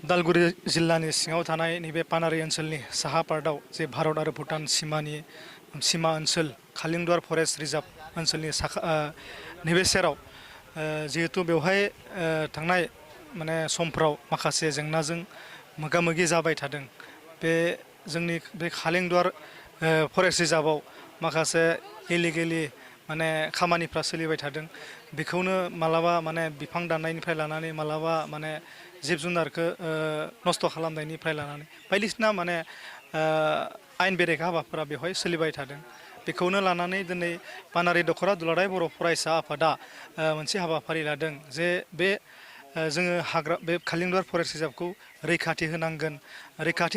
उदालगुरि जिल्लानि सिङाव थानाय नैबे पानारि ओनसोलनि साहा पार्टआव जे भारत आरो भुटान सीमा ओनसोल खालिंदुवार फरेस्ट रिजार्भ ओनसोलनि नैबे सेराव जिहेतु बेवहाय थांनाय माने समफ्राव माखासे जेंनाजों मोगा मोगि जाबाय थादों। बे जोंनि बे खालिंदुवार फरेस्ट रिजार्भआव माखासे इलिगेलि माने खामानिफ्रा सोलिबाय थादों। बेखौनो मालाबा माने बिफां दाननायनिफ्राय लानानै मालाबा माने जिब जुनारखौ नस्थ' खालामनायनिफ्राय लानानै बायदिसिना माने आयेन बेरेखा हाबाफोरा बेवहाय सोलिबाय थादों। बेखौनो लानानै दिनै पानारि दख'रा दुलाराय बर' फरायसा आफादा मोनसे हाबाफारि लादों जे बे जोङो बे खालिंदुवार फरेस्ट रिजार्भखौ रैखाथि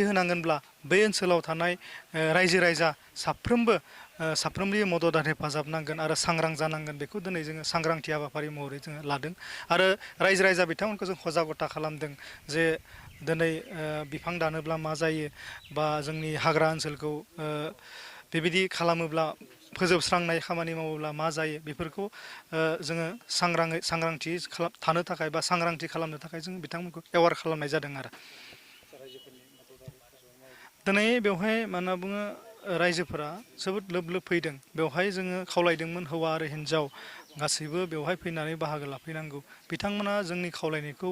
होनांगोनब्ला बे ओनसोलाव थानाय रायजो राजा साफ्रोमबो मदद आरो हेफाजाब नांगोन आरो सांग्रां जानांगोन। बेखौ दिनै जोङो सांग्रांथि हाबाफारि महरै जोङो लादों आरो रायजो राजा बिथांमोनखौ जों सजागता खालामदों जे दिनै बिफां दानोब्ला मा जायो बा जोंनि हाग्रा ओनसोलखौ बेबायदि खालामोब्ला फोजोबस्रांनाय खामानि मावोब्ला मा जायो बेफोरखौ जोङो सांग्रांथि थानो थाखाय बा सांग्रांथि खालामनो थाखाय जों बिथांमोनखौ एवार खालामनाय जादों आरो दिनै बेवहाय मा होनना बुङो रायजोफोरा जोबोद लोब लोब फैदों। बेवहाय जोङो खावलायदोंमोन हौवा आरो हिन्जाव गासैबो बेवहाय फैनानै बाहागो लाफैनांगौ। बिथांमोना जोंनि खावलायनायखौ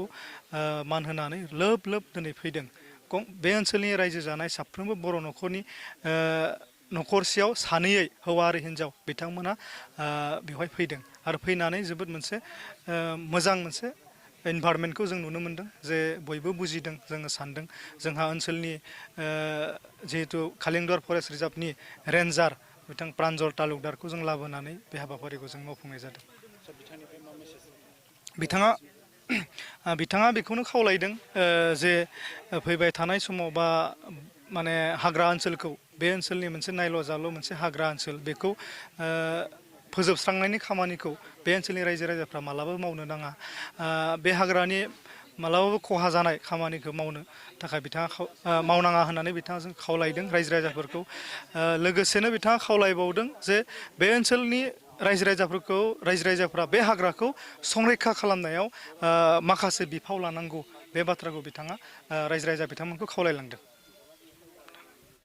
मान होनानै लोब लोब दिनै फैदों। बे ओनसोलनि रायजो जानाय साफ्रोमबो बर' न'खरनि न'खरसेयाव सानैयै हौवा आरो हिन्जाव बिथांमोना बेवहाय फैदों आरो फैनानै जोबोद मोनसे मोजां मोनसे इनभारमेन्टखौ जों नुनो मोनदों जे बयबो बुजिदों। जोङो सानदों जोंहा ओनसोलनि जिहेतु खालिंदुवार फरेस्ट रिजार्भनि रेन्जार बिथां प्रान्जल तालुकदारखौ जों लाबोनानै बे हाबाफारिखौ जों मावफुंनाय जादों। बिथाङा बेखौनो खावलायदों जे फैबाय थानाय समाव बा माने हाग्रा ओनसोलखौ बे ओनसोलनि मोनसे नायल' जाल' मोनसे हाग्रा ओनसोल बेखौ फोजोबस्रांनायनि खामानिखौ बे ओनसोलनि रायजो राजाफ्रा मालाबाबो मावनो नाङा। बे हाग्रानि मालाबाबो खहा जानाय खामानिखौ मावनो थाखाय बिथाङा मावनाङा होननानै बिथाङा जों खावलायदों रायजो राजाफोरखौ। लोगोसेनो बिथाङा खावलायबावदों जे बे ओनसोलनि रायजो राजाफ्रा बे हाग्राखौ संरैखा खालामनायाव माखासे बिफाव लानांगौ। बे बाथ्राखौ बिथाङा रायजो राजा बिथांमोनखौ खावलायलांदों।